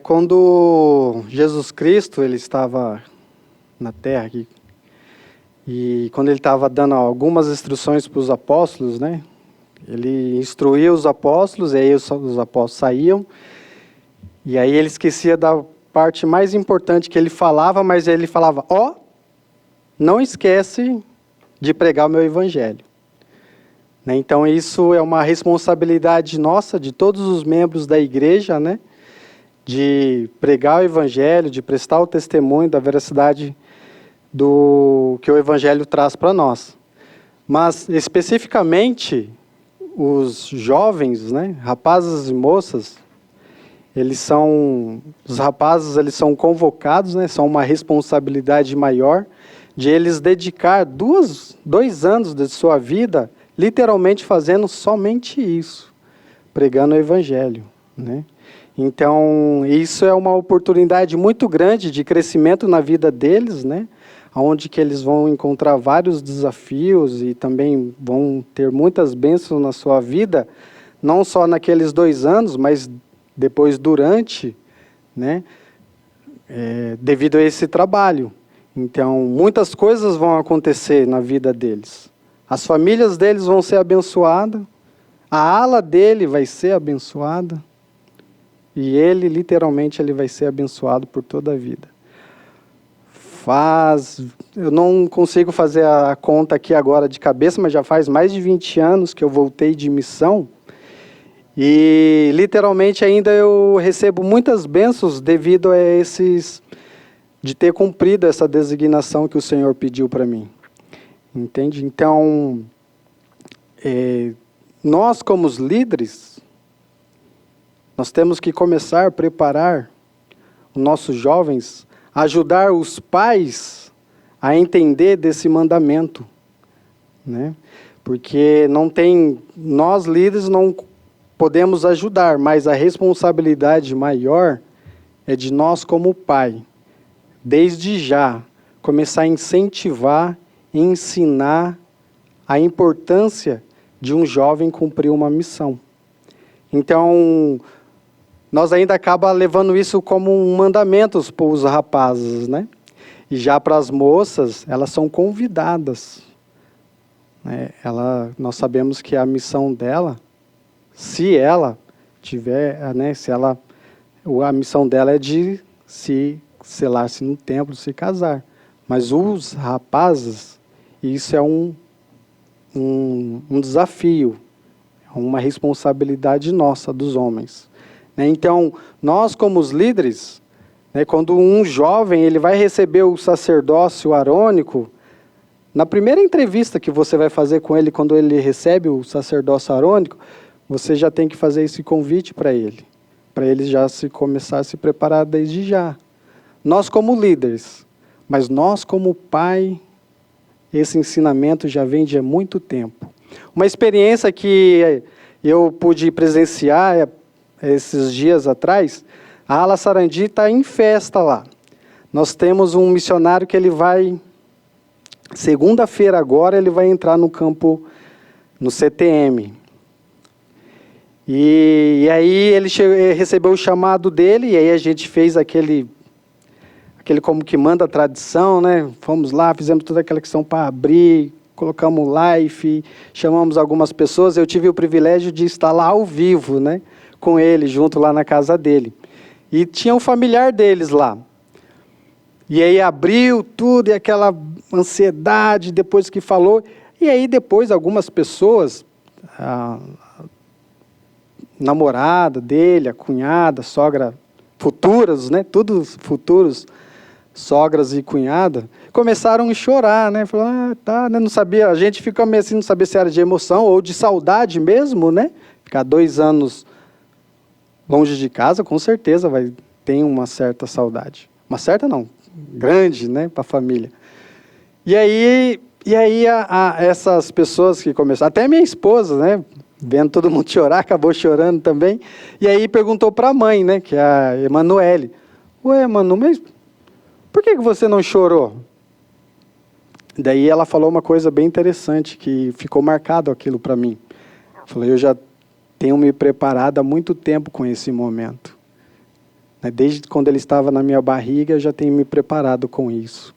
Quando Jesus Cristo ele estava na Terra aqui, e quando ele estava dando algumas instruções para os apóstolos, né? Ele instruía os apóstolos, e aí os apóstolos saíam, e aí ele esquecia da parte mais importante que ele falava, mas ele falava, não esquece de pregar o meu evangelho. Né? Então isso é uma responsabilidade nossa, de todos os membros da igreja, né? De pregar o evangelho, de prestar o testemunho da veracidade do que o evangelho traz para nós. Mas especificamente os jovens, né, rapazes e moças, os rapazes eles são convocados, né, são uma responsabilidade maior de eles dedicar 2 anos de sua vida literalmente fazendo somente isso, pregando o evangelho, né? Então, isso é uma oportunidade muito grande de crescimento na vida deles, né? Onde que eles vão encontrar vários desafios e também vão ter muitas bênçãos na sua vida, não só naqueles 2 anos, mas depois durante, né? Devido a esse trabalho. Então, muitas coisas vão acontecer na vida deles. As famílias deles vão ser abençoadas, a ala dele vai ser abençoada, e ele, literalmente, ele vai ser abençoado por toda a vida. Eu não consigo fazer a conta aqui agora de cabeça, mas já faz mais de 20 anos que eu voltei de missão, e literalmente ainda eu recebo muitas bênçãos devido a de ter cumprido essa designação que o Senhor pediu para mim. Entende? Então, nós como os líderes, nós temos que começar a preparar os nossos jovens, ajudar os pais a entender desse mandamento, né? Porque nós líderes não podemos ajudar, mas a responsabilidade maior é de nós como pai, desde já, começar a incentivar e ensinar a importância de um jovem cumprir uma missão. Então, nós ainda acaba levando isso como um mandamento para os rapazes, né? E já para as moças, elas são convidadas. Né? Nós sabemos que a missão dela, se ela tiver, né? A missão dela é de se selar-se no templo, se casar. Mas os rapazes, isso é um desafio, é uma responsabilidade nossa, dos homens. Então, nós como os líderes, né, quando um jovem ele vai receber o sacerdócio arônico, na primeira entrevista que você vai fazer com ele, quando ele recebe o sacerdócio arônico, você já tem que fazer esse convite para ele já começar a se preparar desde já. Nós como líderes, mas nós como pai, esse ensinamento já vem de há muito tempo. Uma experiência que eu pude presenciar esses dias atrás, a Ala Sarandi está em festa lá. Nós temos um missionário que ele vai, segunda-feira agora, ele vai entrar no campo, no CTM. E aí ele recebeu o chamado dele, e aí a gente fez aquele como que manda a tradição, né? Fomos lá, fizemos toda aquela questão para abrir, colocamos live, chamamos algumas pessoas. Eu tive o privilégio de estar lá ao vivo, né? Com ele, junto lá na casa dele. E tinha um familiar deles lá. E aí abriu tudo, e aquela ansiedade, depois que falou. E aí depois algumas pessoas, a namorada dele, a cunhada, a sogra, futuras, né? Todos futuros, sogras e cunhada, começaram a chorar, né? Falaram, tá, né? Não sabia, a gente fica meio assim, não sabia se era de emoção ou de saudade mesmo, né? Ficar 2 anos longe de casa, com certeza tem uma certa saudade. Uma certa não, grande, né, para a família. E aí essas pessoas que começaram, até minha esposa, né, vendo todo mundo chorar, acabou chorando também, e aí perguntou para a mãe, né, que é a Emanuele, ué, Manu, mas por que você não chorou? Daí ela falou uma coisa bem interessante, que ficou marcado aquilo para mim. Falou, eu já tenho me preparado há muito tempo com esse momento. né? Desde quando ele estava na minha barriga, eu já tenho me preparado com isso,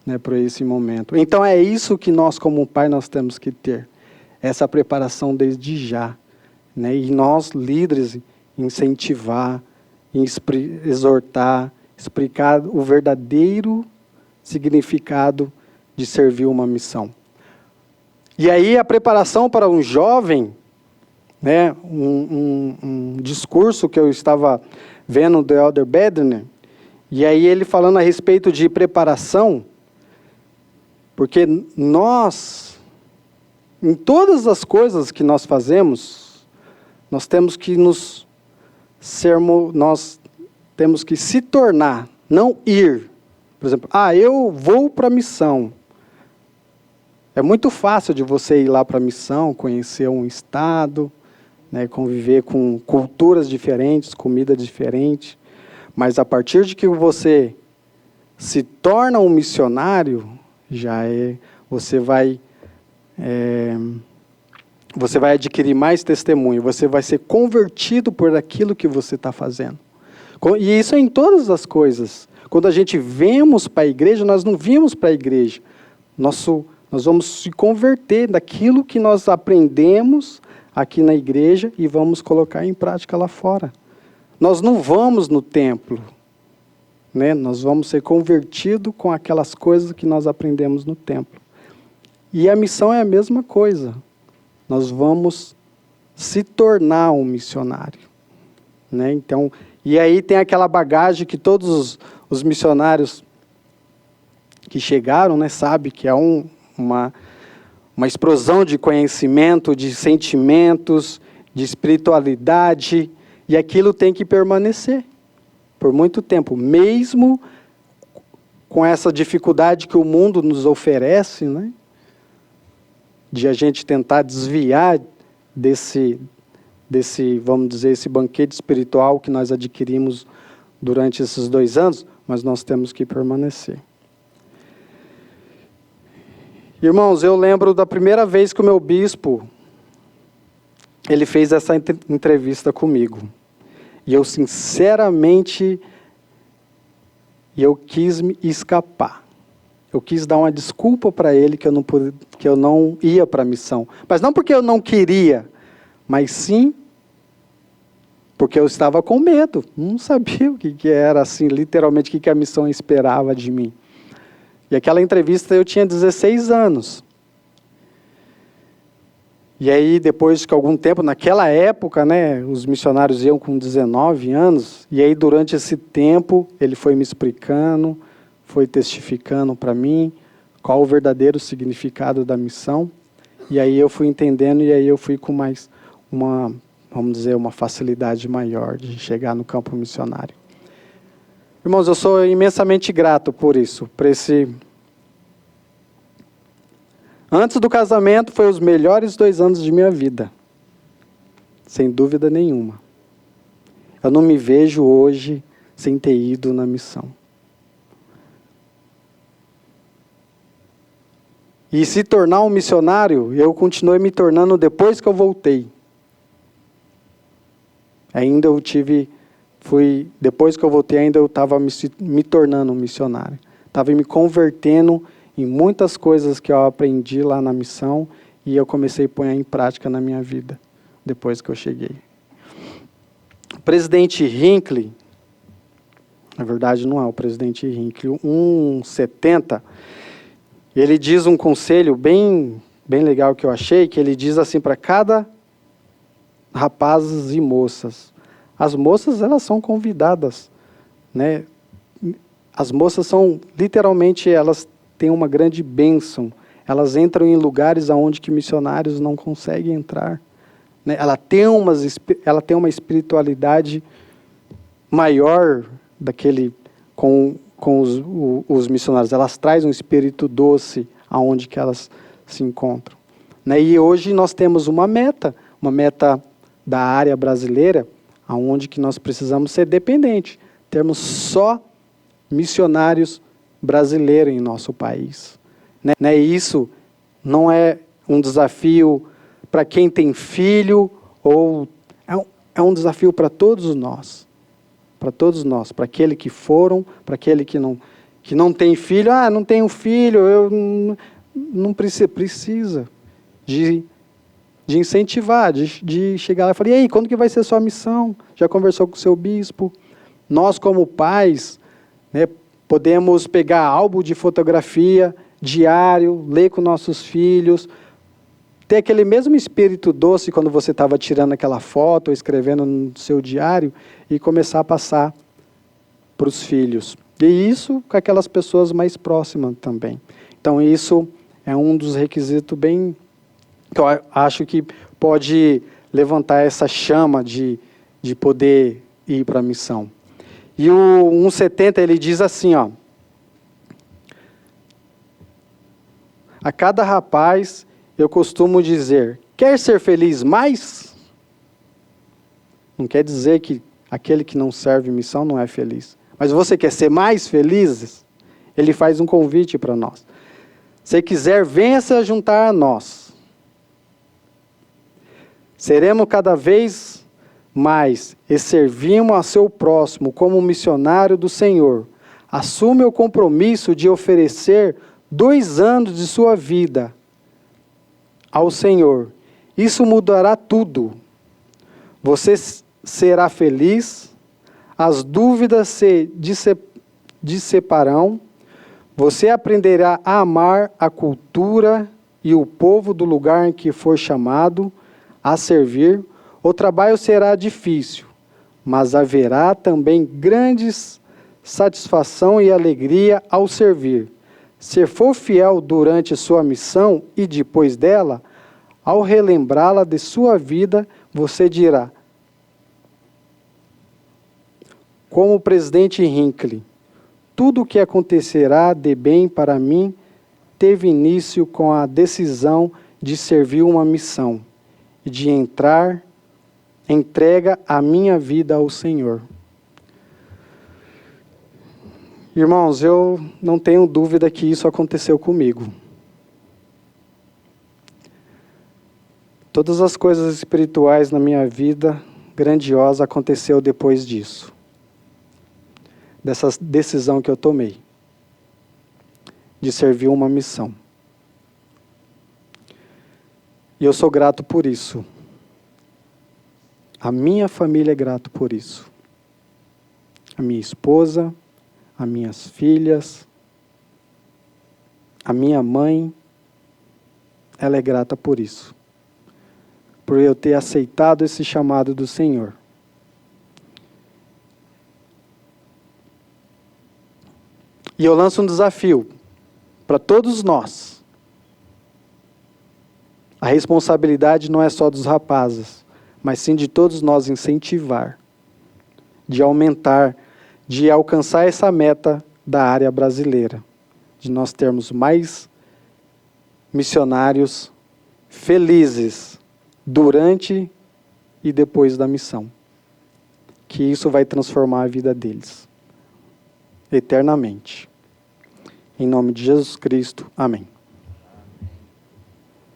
né, para esse momento. Então é isso que nós, como pai, nós temos que ter. Essa preparação desde já. Né? E nós, líderes, incentivar, exortar, explicar o verdadeiro significado de servir uma missão. E aí a preparação para um jovem, né, um discurso que eu estava vendo do Elder Bedner, e aí ele falando a respeito de preparação, porque nós, em todas as coisas que nós fazemos, nós temos que nós temos que se tornar, não ir. Por exemplo, eu vou para a missão. É muito fácil de você ir lá para a missão, conhecer um estado, né, conviver com culturas diferentes, comida diferente. Mas a partir de que você se torna um missionário, você vai adquirir mais testemunho, você vai ser convertido por aquilo que você está fazendo. E isso é em todas as coisas. Quando a gente vemos para a igreja, nós não vimos para a igreja. Nós vamos se converter daquilo que nós aprendemos aqui na igreja e vamos colocar em prática lá fora. Nós não vamos no templo, né? Nós vamos ser convertidos com aquelas coisas que nós aprendemos no templo. E a missão é a mesma coisa. Nós vamos se tornar um missionário, né? Então, e aí tem aquela bagagem que todos os missionários que chegaram, né, sabem que é uma explosão de conhecimento, de sentimentos, de espiritualidade, e aquilo tem que permanecer por muito tempo, mesmo com essa dificuldade que o mundo nos oferece, né, de a gente tentar desviar desse, vamos dizer, esse banquete espiritual que nós adquirimos durante esses 2 anos, mas nós temos que permanecer. Irmãos, eu lembro da primeira vez que o meu bispo, ele fez essa entrevista comigo. E eu, sinceramente, eu quis me escapar. Eu quis dar uma desculpa para ele que eu não ia para a missão. Mas não porque eu não queria, mas sim porque eu estava com medo. Não sabia o que era, assim, literalmente, o que a missão esperava de mim. E aquela entrevista eu tinha 16 anos. E aí, depois de algum tempo, naquela época, né, os missionários iam com 19 anos, e aí durante esse tempo ele foi me explicando, foi testificando para mim qual o verdadeiro significado da missão, e aí eu fui entendendo, e aí eu fui com mais vamos dizer, uma facilidade maior de chegar no campo missionário. Irmãos, eu sou imensamente grato por isso, por esse... Antes do casamento, foi os melhores 2 anos de minha vida. Sem dúvida nenhuma. Eu não me vejo hoje sem ter ido na missão. E se tornar um missionário, eu continuei me tornando depois que eu voltei. Ainda eu depois que eu voltei, ainda eu estava me tornando um missionário. Estava me convertendo em muitas coisas que eu aprendi lá na missão e eu comecei a pôr em prática na minha vida, depois que eu cheguei. O presidente Hinckley, na verdade não é o presidente Hinckley, 170, ele diz um conselho bem legal que eu achei, que ele diz assim para cada rapazes e moças. As moças, elas são convidadas, né? As moças são, literalmente, elas têm uma grande bênção. Elas entram em lugares onde que missionários não conseguem entrar, né? Ela tem uma espiritualidade maior com os missionários. Elas trazem um espírito doce aonde que elas se encontram, né? E hoje nós temos uma meta da área brasileira, aonde que nós precisamos ser dependentes. Termos só missionários brasileiros em nosso país. Né? Isso não é um desafio para quem tem filho, ou é um desafio para todos nós. para todos nós, para aquele que foram, para aquele que não tem filho. Ah, não tenho filho, eu não precisa de incentivar, de chegar lá e falar, e aí, quando que vai ser a sua missão? Já conversou com o seu bispo? Nós, como pais, né, podemos pegar álbum de fotografia diário, ler com nossos filhos, ter aquele mesmo espírito doce quando você estava tirando aquela foto ou escrevendo no seu diário e começar a passar para os filhos. E isso com aquelas pessoas mais próximas também. Então isso é um dos requisitos bem que eu acho que pode levantar essa chama de poder ir para a missão. E o 1,70 ele diz assim, ó, a cada rapaz eu costumo dizer, quer ser feliz mais? Não quer dizer que aquele que não serve missão não é feliz. Mas você quer ser mais feliz? Ele faz um convite para nós. Se quiser, venha se juntar a nós. Seremos cada vez mais e servimos a seu próximo como missionário do Senhor. Assume o compromisso de oferecer 2 anos de sua vida ao Senhor. Isso mudará tudo. Você será feliz, as dúvidas se dissiparão, você aprenderá a amar a cultura e o povo do lugar em que for chamado a servir. O trabalho será difícil, mas haverá também grandes satisfação e alegria ao servir. Se for fiel durante sua missão e depois dela, ao relembrá-la de sua vida, você dirá, como o presidente Hinckley, tudo o que acontecerá de bem para mim teve início com a decisão de servir uma missão e de entrega a minha vida ao Senhor. Irmãos, eu não tenho dúvida que isso aconteceu comigo. Todas as coisas espirituais na minha vida grandiosa aconteceu depois disso. Dessa decisão que eu tomei. De servir uma missão. E eu sou grato por isso. A minha família é grata por isso. A minha esposa, as minhas filhas, a minha mãe, ela é grata por isso. Por eu ter aceitado esse chamado do Senhor. E eu lanço um desafio para todos nós. A responsabilidade não é só dos rapazes, mas sim de todos nós incentivar, de aumentar, de alcançar essa meta da área brasileira, de nós termos mais missionários felizes durante e depois da missão. Que isso vai transformar a vida deles eternamente. Em nome de Jesus Cristo, amém.